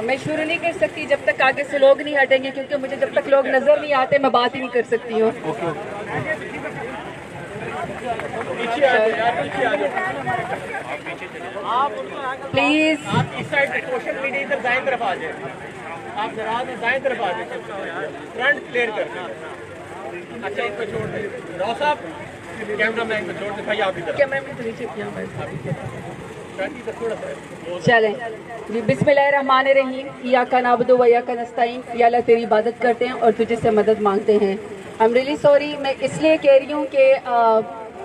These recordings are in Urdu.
میں شروع نہیں کر سکتی جب تک آگے سے لوگ نہیں ہٹیں گے، کیونکہ مجھے جب تک لوگ نظر نہیں آتے میں بات ہی نہیں کر سکتی ہوں. پلیز اس سائڈ سوشل میڈیا ادھر دائیں طرف آ جائیں. آپ ذرا دائیں طرف آ جائیں. فرنٹ کلیئر کر دیں. اچھا ان کو چھوڑ دیں. راؤ صاحب کیمرہ مین کو چھوڑ دیں. بھائی آپ ادھر کیمرہ میں نیچے کیا چلیں جی. بسم اللہ الرحمن الرحیم. ایاک نعبد و ایاک نستعین. یا اللہ تیری عبادت کرتے ہیں اور تجھے سے مدد مانگتے ہیں. I'm really sorry. میں اس لیے کہہ رہی ہوں کہ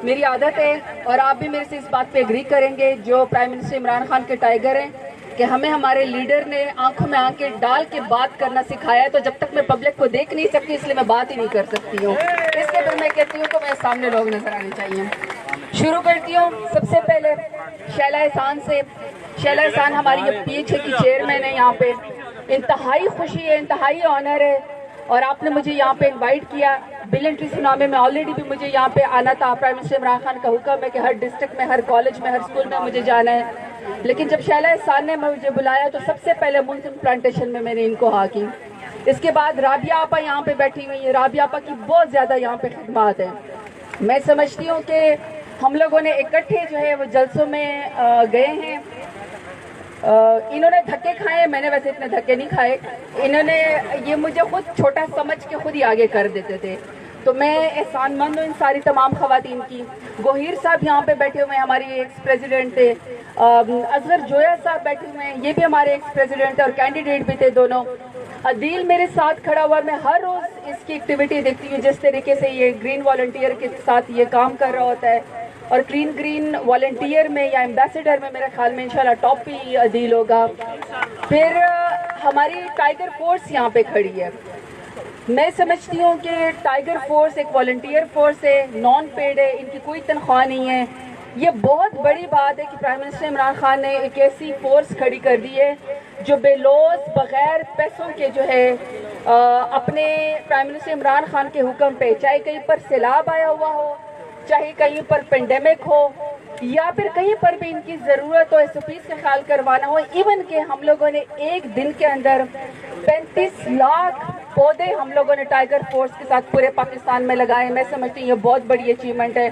میری عادت ہے اور آپ بھی میرے سے اس بات پہ اگری کریں گے جو پرائم منسٹر عمران خان کے ٹائیگر ہیں کہ ہمیں ہمارے لیڈر نے آنکھوں میں آنکھیں ڈال کے بات کرنا سکھایا ہے. تو جب تک میں پبلک کو دیکھ نہیں سکتی اس لیے میں بات ہی نہیں کر سکتی ہوں. اس لیے پھر میں کہتی ہوں کہ میرے سامنے لوگ نظر آنے چاہیے. شروع کرتی ہوں سب سے پہلے شیلا احسان سے. شیلا احسان ہماری پی ایچ اے کی چیئرمین ہے. یہاں پہ انتہائی خوشی ہے، انتہائی آنر ہے اور آپ نے مجھے یہاں پہ انوائٹ کیا. بل انٹری سنامے میں آلریڈی بھی مجھے یہاں پہ آنا تھا. پرائم منسٹر عمران خان کا حکم ہے کہ ہر ڈسٹرکٹ میں، ہر کالج میں، ہر اسکول میں مجھے جانا ہے. لیکن جب شیلا احسان نے مجھے بلایا تو سب سے پہلے ملزم پلانٹیشن میں نے ان کو ہاں کی. اس کے بعد رابعہ آپا یہاں پہ بیٹھی ہوئی ہیں. رابعہ آپا کی بہت زیادہ یہاں پہ خدمات ہیں. میں سمجھتی ہوں کہ ہم لوگوں نے اکٹھے جو ہے وہ جلسوں میں گئے ہیں. انہوں نے دھکے کھائے، میں نے ویسے اتنے دھکے نہیں کھائے. انہوں نے یہ مجھے خود چھوٹا سمجھ کے خود ہی آگے کر دیتے تھے. تو میں احسان مند ہوں ان ساری تمام خواتین کی. گوہیر صاحب یہاں پہ بیٹھے ہوئے ہیں، ہماری ایکس پریزیڈنٹ تھے. اصغر جویا صاحب بیٹھے ہوئے ہیں، یہ بھی ہمارے ایکس پریزیڈنٹ اور کینڈیڈیٹ بھی تھے دونوں. عدیل میرے ساتھ کھڑا ہوا. میں ہر روز اس کی ایکٹیویٹی دیکھتی ہوں، جس طریقے سے یہ گرین والنٹیئر کے ساتھ یہ کام کر رہا ہوتا ہے. اور گرین والنٹیئر میں یا ایمبیسیڈر میں میرے خیال میں انشاءاللہ ٹاپ پہ عدیل ہوگا. پھر ہماری ٹائیگر فورس یہاں پہ کھڑی ہے. میں سمجھتی ہوں کہ ٹائیگر فورس ایک والنٹیئر فورس ہے، نان پیڈ ہے، ان کی کوئی تنخواہ نہیں ہے. یہ بہت بڑی بات ہے کہ پرائم منسٹر عمران خان نے ایک ایسی فورس کھڑی کر دی ہے جو بے لوث بغیر پیسوں کے جو ہے اپنے پرائم منسٹر عمران خان کے حکم پہ، چاہے کہیں پر سیلاب آیا ہوا ہو، چاہے کہیں پر پینڈیمک ہو، یا پھر کہیں پر بھی ان کی ضرورت ہو، ایس او پیز کا خیال کروانا ہو. ایون کہ ہم لوگوں نے ایک دن کے اندر 35 لاکھ پودے ہم لوگوں نے ٹائیگر فورس کے ساتھ پورے پاکستان میں لگائے. میں سمجھتی ہوں یہ بہت بڑی اچیومنٹ ہے.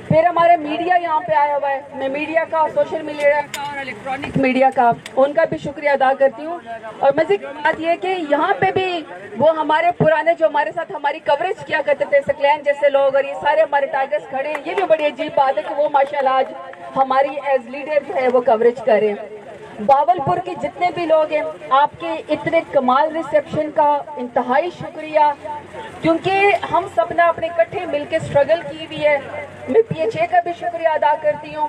پھر ہمارے میڈیا یہاں پہ آیا ہوا ہے. میں میڈیا کا، سوشل میڈیا کا اور الیکٹرانک میڈیا کا، ان کا بھی شکریہ ادا کرتی ہوں. اور مزے کی بات یہ کہ یہاں پہ بھی وہ ہمارے پرانے جو ہمارے ساتھ ہماری کوریج کیا کرتے تھے، سکلین جیسے لوگ، اور یہ سارے ہمارے ٹائیگرز کھڑے ہیں. یہ بھی بڑی عجیب بات ہے کہ وہ ماشاءاللہ آج ہماری ایز لیڈر جو ہے وہ کوریج کریں. باولپور کے جتنے بھی لوگ ہیں، آپ کے اتنے کمال ریسیپشن کا انتہائی شکریہ، کیونکہ ہم سب نے اپنے اکٹھے مل کے سٹرگل کی ہوئی ہے. میں پی ایچ اے کا بھی شکریہ ادا کرتی ہوں،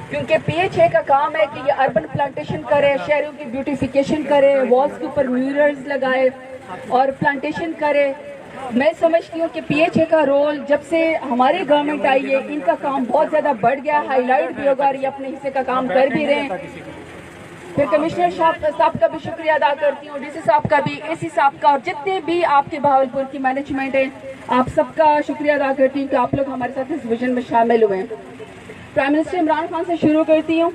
کیونکہ پی ایچ اے کا کام ہے کہ یہ اربن پلانٹیشن کرے، شہروں کی بیوٹیفیکیشن کرے، والز کے اوپر میورلز لگائے اور پلانٹیشن کرے. میں سمجھتی ہوں کہ پی ایچ اے کا رول جب سے ہماری گورنمنٹ آئی ہے ان کا کام بہت زیادہ بڑھ گیا، ہائی لائٹ بھی ہوگا اور یہ اپنے حصے کا کام کر بھی رہے ہیں. پھر کمشنر صاحب کا بھی شکریہ ادا کرتی ہوں، ڈی سی صاحب کا بھی، اے سی صاحب کا، اور جتنے بھی آپ کے بہاولپور کی مینجمنٹ ہے، آپ سب کا شکریہ ادا کرتی ہوں کہ آپ لوگ ہمارے ساتھ اس ویژن میں شامل ہوئے ہیں. پرائم منسٹر عمران خان سے شروع کرتی ہوں.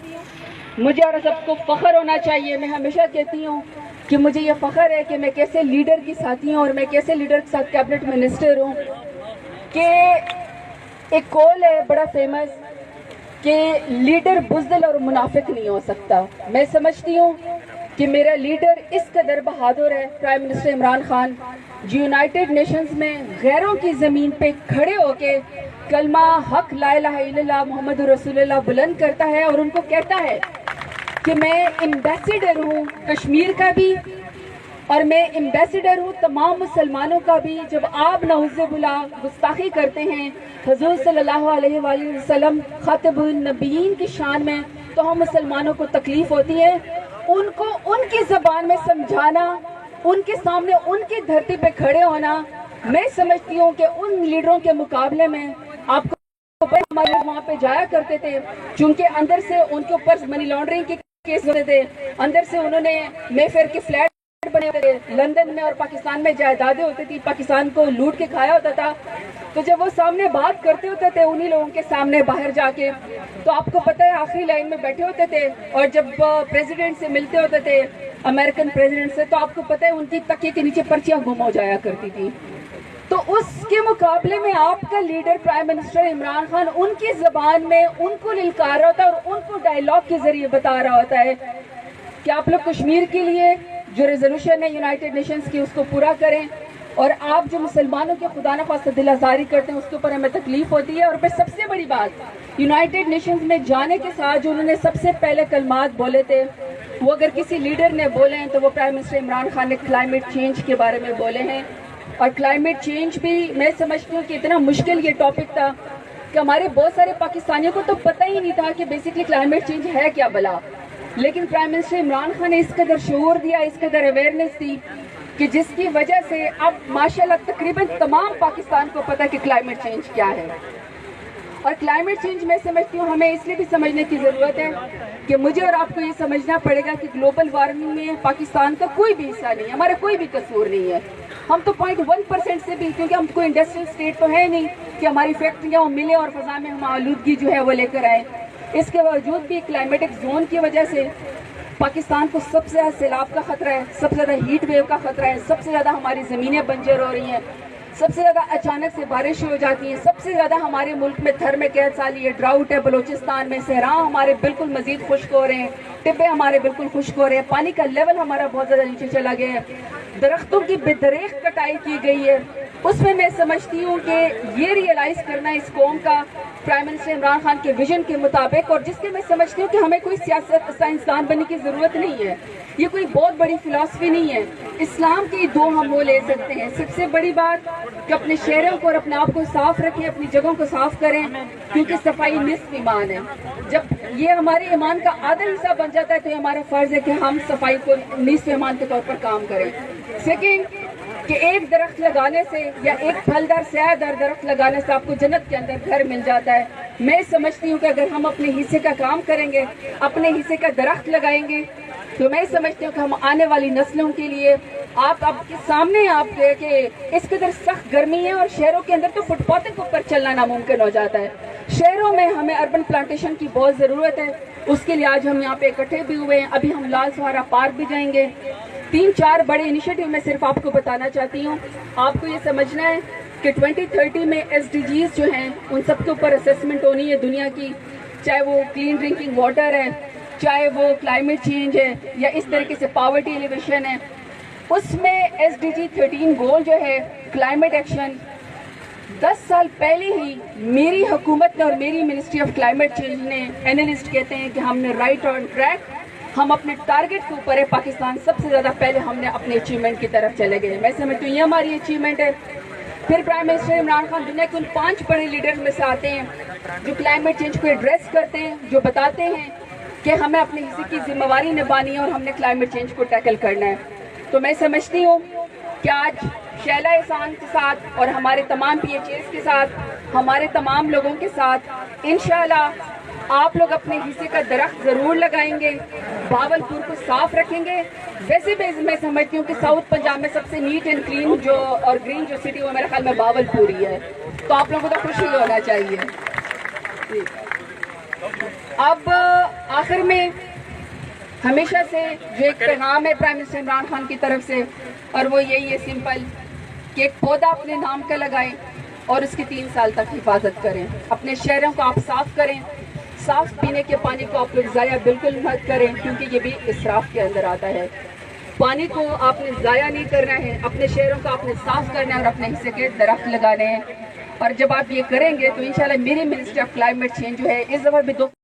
مجھے اور سب کو فخر ہونا چاہیے. میں ہمیشہ کہتی ہوں کہ مجھے یہ فخر ہے کہ میں کیسے لیڈر کی ساتھی ہوں اور میں کیسے لیڈر کے ساتھ کیبنٹ منسٹر ہوں. کہ ایک کول ہے بڑا فیمس کہ لیڈر بزدل اور منافق نہیں ہو سکتا. میں سمجھتی ہوں کہ میرا لیڈر اس قدر بہادر ہے، پرائم منسٹر عمران خان، جو یونائٹڈ نیشنز میں غیروں کی زمین پہ کھڑے ہو کے کلمہ حق لا الہ الا اللہ محمد رسول اللہ بلند کرتا ہے اور ان کو کہتا ہے کہ میں ایمبیسیڈر ہوں کشمیر کا بھی، اور میں ایمبیسیڈر ہوں تمام مسلمانوں کا بھی. جب آپ نعوذ باللہ گستاخی کرتے ہیں حضور صلی اللہ علیہ وآلہ وسلم خاتم النبیین کی شان میں، تو ہم مسلمانوں کو تکلیف ہوتی ہے. ان کو ان کی زبان میں سمجھانا، ان کے سامنے ان کی دھرتی پہ کھڑے ہونا، میں سمجھتی ہوں کہ ان لیڈروں کے مقابلے میں آپ کو ہمارے لوگ وہاں پہ جایا کرتے تھے، چونکہ اندر سے ان کے اوپر منی لانڈرنگ کے کیس ہوتے تھے، اندر سے انہوں نے مے فیئر کے فلیٹ بنے ہوتے تھے, لندن میں اور پاکستان میں جائیدادیں ہوتی تھی, پاکستان کو لوٹ کے کھایا ہوتا تھا. تو جب وہ سامنے بات کرتے ہوتے تھے انہی لوگوں کے سامنے باہر جا کے, تو آپ کو پتہ ہے آخری لائن میں بیٹھے ہوتے تھے, اور جب پریزیڈنٹ سے ملتے ہوتے تھے, امریکن پریزیڈنٹ سے, تو آپ کو پتہ ہے ان کی تکیے کے نیچے پرچیاں گم ہو جایا کرتی تھی. تو اس کے مقابلے میں آپ کا leader prime minister Imran Khan ان کی زبان میں ان کو للکار رہا ہوتا ہے اور ان کو ڈائیلاگ کے ذریعے بتا رہا ہوتا ہے کہ آپ لوگ کشمیر کے لیے جو ریزولوشن ہے یونائٹڈ نیشنز کی اس کو پورا کریں, اور آپ جو مسلمانوں کے خدا نخواستہ دل آزاری کرتے ہیں اس کے اوپر ہمیں تکلیف ہوتی ہے. اور پھر سب سے بڑی بات, یونائٹڈ نیشنز میں جانے کے ساتھ جو انہوں نے سب سے پہلے کلمات بولے تھے, وہ اگر کسی لیڈر نے بولے ہیں تو وہ پرائم منسٹر عمران خان نے کلائمیٹ چینج کے بارے میں بولے ہیں. اور کلائمیٹ چینج بھی میں سمجھتی ہوں کہ اتنا مشکل یہ ٹاپک تھا کہ ہمارے بہت سارے پاکستانیوں کو تو پتہ ہی نہیں تھا کہ بیسکلی کلائمیٹ چینج ہے کیا بلا, لیکن پرائم منسٹر عمران خان نے اس قدر شعور دیا, اس قدر اویئرنیس دی کہ جس کی وجہ سے اب ماشاءاللہ تقریباً تمام پاکستان کو پتہ کہ کلائمیٹ چینج کیا ہے. اور کلائمیٹ چینج میں سمجھتی ہوں ہمیں اس لیے بھی سمجھنے کی ضرورت ہے کہ مجھے اور آپ کو یہ سمجھنا پڑے گا کہ گلوبل وارمنگ میں پاکستان کا کوئی بھی حصہ نہیں ہے, ہمارا کوئی بھی قصور نہیں ہے. ہم تو 0.1% سے بھی, کیونکہ ہم کوئی انڈسٹریل اسٹیٹ تو ہے نہیں کہ ہماری فیکٹریاں وہ ملیں اور فضا میں ہم آلودگی جو ہے وہ لے کر آئیں. اس کے باوجود بھی کلائمیٹک زون کی وجہ سے پاکستان کو سب سے زیادہ سیلاب کا خطرہ ہے, سب سے زیادہ ہیٹ ویو کا خطرہ ہے, سب سے زیادہ ہماری زمینیں بنجر ہو رہی ہیں, سب سے زیادہ اچانک سے بارش ہو جاتی ہیں, سب سے زیادہ ہمارے ملک میں تھر میں قید سالی ہے, ڈراؤٹ ہے, بلوچستان میں صحرا ہمارے بالکل مزید خشک ہو رہے ہیں, ٹبے ہمارے بالکل خشک ہو رہے ہیں, پانی کا لیول ہمارا بہت زیادہ نیچے چلا گیا ہے, درختوں کی بے دریغ کٹائی کی گئی ہے. اس میں میں سمجھتی ہوں کہ یہ ریئلائز کرنا اس قوم کا پرائم منسٹر عمران خان کے ویژن کے مطابق, اور جس کے میں سمجھتی ہوں کہ ہمیں کوئی سیاست سائنسدان بننے کی ضرورت نہیں ہے, یہ کوئی بہت بڑی فلسفی نہیں ہے. اسلام کی دو ہم وہ لے سکتے ہیں. سب سے بڑی بات کہ اپنے شہروں کو اور اپنے آپ کو صاف رکھیں, اپنی جگہوں کو صاف کریں, کیونکہ صفائی نصف ایمان ہے. جب یہ ہمارے ایمان کا آدھا حصہ بن جاتا ہے تو یہ ہمارا فرض ہے کہ ہم صفائی کو نصف ایمان کے طور پر کام کریں. سیکنڈ, کہ ایک درخت لگانے سے یا ایک پھلدار سایہ دار درخت لگانے سے آپ کو جنت کے اندر گھر مل جاتا ہے. میں سمجھتی ہوں کہ اگر ہم اپنے حصے کا کام کریں گے, اپنے حصے کا درخت لگائیں گے, تو میں سمجھتی ہوں کہ ہم آنے والی نسلوں کے لیے, آپ اب کے سامنے آپ کے کہ اس قدر سخت گرمی ہے, اور شہروں کے اندر تو فٹ پاتھوں کے اوپر چلنا ناممکن ہو جاتا ہے. شہروں میں ہمیں اربن پلانٹیشن کی بہت ضرورت ہے. اس کے لیے آج ہم یہاں پہ اکٹھے بھی ہوئے ہیں. ابھی ہم لال سہارا پارک بھی جائیں گے. 3-4 بڑے انیشیٹو میں صرف آپ کو بتانا چاہتی ہوں. آپ کو یہ سمجھنا ہے کہ 2030 میں SDGs جو ہیں ان سب کے اوپر اسیسمنٹ ہونی ہے دنیا کی, چاہے وہ کلین ڈرنکنگ واٹر ہے, چاہے وہ کلائمیٹ چینج ہے, یا اس طریقے سے پاورٹی ایلیویشن ہے. اس میں SDG 13 گول جو ہے کلائمیٹ ایکشن, 10 سال پہلے ہی میری حکومت نے اور میری منسٹری آف کلائمیٹ چینج نے, اینالسٹ کہتے ہیں کہ ہم نے رائٹ آن ٹریک, ہم اپنے ٹارگٹ کے اوپر ہے. پاکستان سب سے زیادہ پہلے ہم نے اپنے اچیومنٹ کی طرف چلے گئے. میں سمجھتی ہوں یہ ہماری اچیومنٹ ہے. پھر پرائم منسٹر عمران خان دنیا کے ان 5 بڑے لیڈرز میں سے آتے ہیں جو کلائمیٹ چینج کو ایڈریس کرتے ہیں, جو بتاتے ہیں کہ ہمیں اپنے حصے کی ذمہ داری نبھانی ہے اور ہم نے کلائمیٹ چینج کو ٹیکل کرنا ہے. تو میں سمجھتی ہوں کہ آج شیلا احسان کے ساتھ اور ہمارے تمام PHAs کے ساتھ, ہمارے تمام لوگوں کے ساتھ انشاءاللہ آپ لوگ اپنے حصے کا درخت ضرور لگائیں گے, بھاولپور کو صاف رکھیں گے. ویسے بھی میں سمجھتی ہوں کہ ساؤتھ پنجاب میں سب سے نیٹ اینڈ کلین جو اور گرین جو سٹی وہ میرے خیال میں بھاولپور ہی ہے, تو آپ لوگوں کو تو خوشی ہونا چاہیے. اب آخر میں ہمیشہ سے جو ایک پیغام ہے پرائم منسٹر عمران خان کی طرف سے, اور وہ یہی ہے سمپل, کہ ایک پودا اپنے نام کا لگائیں اور اس کی 3 سال تک حفاظت کریں. اپنے شہروں کو آپ صاف کریں, صاف پینے کے پانی کو آپ لوگ ضائع بالکل مت کریں, کیونکہ یہ بھی اسراف کے اندر آتا ہے. پانی کو آپ نے ضائع نہیں کرنا ہے, اپنے شہروں کو آپ نے صاف کرنا ہے اور اپنے حصے کے درخت لگانے ہیں. اور جب آپ یہ کریں گے تو انشاءاللہ میری منسٹری آف کلائمیٹ چینج جو ہے اس دفعہ بھی 2